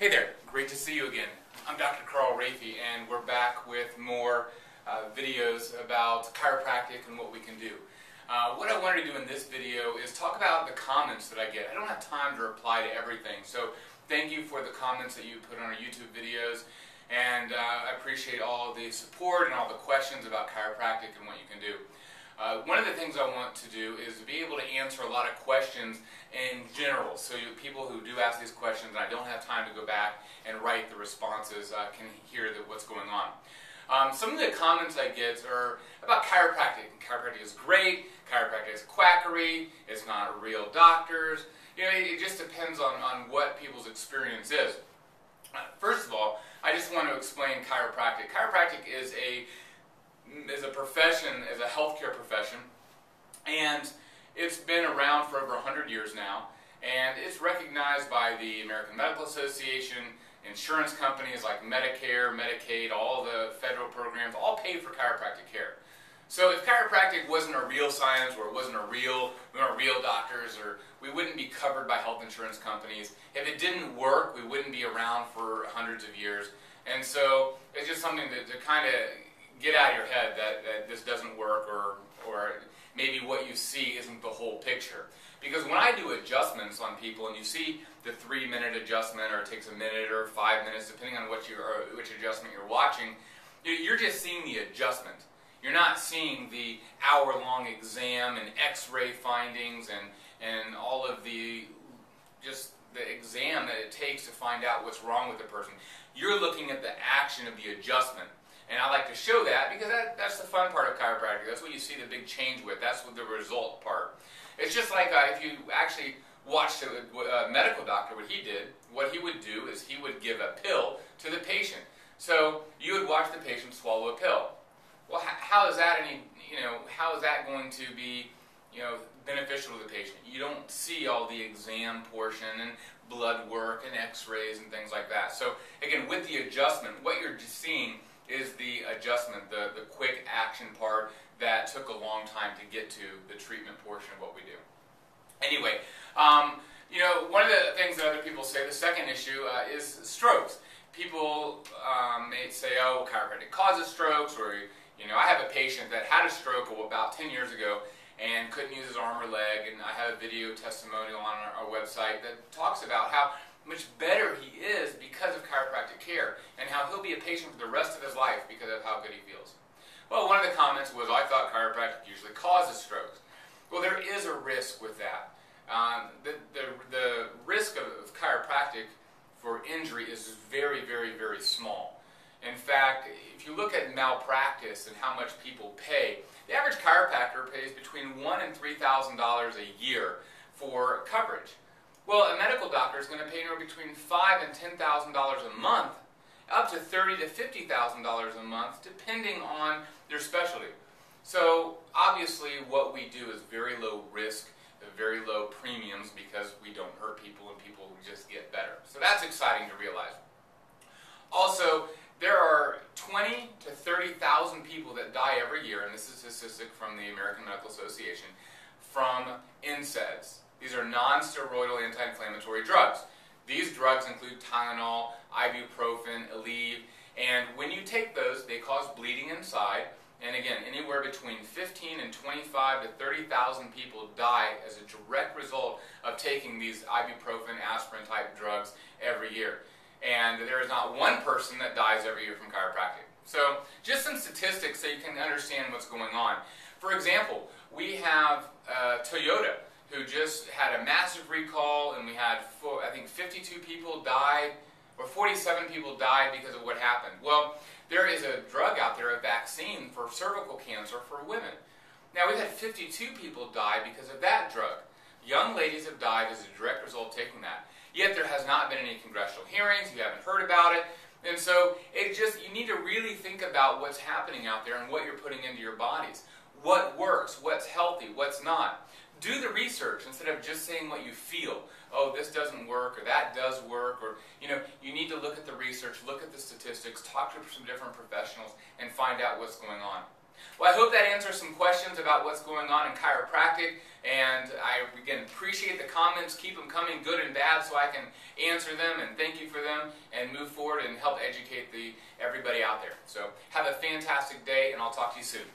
Hey there, great to see you again. I'm Dr. Carl Rafey, and we're back with more videos about chiropractic and what we can do. What I wanted to do in this video is talk about the comments that I get. I don't have time to reply to everything, so thank you for the comments that you put on our YouTube videos, and I appreciate all the support and all the questions about chiropractic and what you can do. One of the things I want to do is to be able to answer a lot of questions in general, so people who do ask these questions and I don't have time to go back and write the responses can hear what's going on. Some of the comments I get are about chiropractic. Chiropractic is great, chiropractic is quackery, it's not real doctors. You know, it just depends on what people's experience is. First of all, I just want to explain chiropractic. Chiropractic is a profession, as a healthcare profession, and it's been around for over 100 years now, and it's recognized by the American Medical Association, insurance companies like Medicare, Medicaid, all the federal programs, all pay for chiropractic care. So if chiropractic wasn't a real science, or it we weren't real doctors, or we wouldn't be covered by health insurance companies, if it didn't work, we wouldn't be around for hundreds of years. And so it's just something to kind of get out of your head that this doesn't work, or maybe what you see isn't the whole picture. Because when I do adjustments on people, and you see the 3-minute adjustment, or it takes a minute or 5 minutes, depending on which adjustment you're watching, you're just seeing the adjustment. You're not seeing the hour-long exam and x-ray findings and all of the exam that it takes to find out what's wrong with the person. You're looking at the action of the adjustment. And I like to show that because that's the fun part of chiropractic. That's what you see the big change with. That's what the result part. It's just like if you actually watched a medical doctor, what he would do is he would give a pill to the patient. So you would watch the patient swallow a pill. Well, how is that how is that going to be, beneficial to the patient? You don't see all the exam portion and blood work and x-rays and things like that. So again, with the adjustment, what you're just seeing is the adjustment, the quick action part that took a long time to get to the treatment portion of what we do. Anyway, one of the things that other people say, the second issue, is strokes. People may say, oh, chiropractic causes strokes, or, I have a patient that had a stroke about 10 years ago and couldn't use his arm or leg, and I have a video testimonial on our website that talks about how much better he is because of chiropractic care, and how he'll be a patient for the rest of his life because of how good he feels. Well, one of the comments was, I thought chiropractic usually causes strokes. Well, there is a risk with that. The risk of chiropractic for injury is very, very, very small. In fact, if you look at malpractice and how much people pay, the average chiropractor pays between $1,000 and $3,000 a year for coverage. Well, a medical doctor is going to pay anywhere between $5,000 and $10,000 a month, up to $30,000 to $50,000 a month, depending on their specialty. So obviously what we do is very low risk, very low premiums, because we don't hurt people and people just get better. So that's exciting to realize. Also, there are 20,000 to 30,000 people that die every year, and this is a statistic from the American Medical Association, from NSAIDs. These are non-steroidal anti-inflammatory drugs. These drugs include Tylenol, ibuprofen, Aleve, and when you take those, they cause bleeding inside. And again, anywhere between 15 and 25 to 30,000 people die as a direct result of taking these ibuprofen, aspirin type drugs every year. And there is not one person that dies every year from chiropractic. So just some statistics so you can understand what's going on. For example, we have Toyota, who just had a massive recall, and we had, I think, 52 people died, or 47 people died because of what happened. Well, there is a drug out there, a vaccine for cervical cancer for women. Now, we've had 52 people die because of that drug. Young ladies have died as a direct result of taking that. Yet there has not been any congressional hearings, you haven't heard about it, and so you need to really think about what's happening out there and what you're putting into your bodies. What works, what's healthy, what's not. Do the research instead of just saying what you feel. Oh, this doesn't work, or that does work, or, you need to look at the research, look at the statistics, talk to some different professionals, and find out what's going on. Well, I hope that answers some questions about what's going on in chiropractic, and I, again, appreciate the comments. Keep them coming, good and bad, so I can answer them and thank you for them and move forward and help educate everybody out there. So have a fantastic day, and I'll talk to you soon.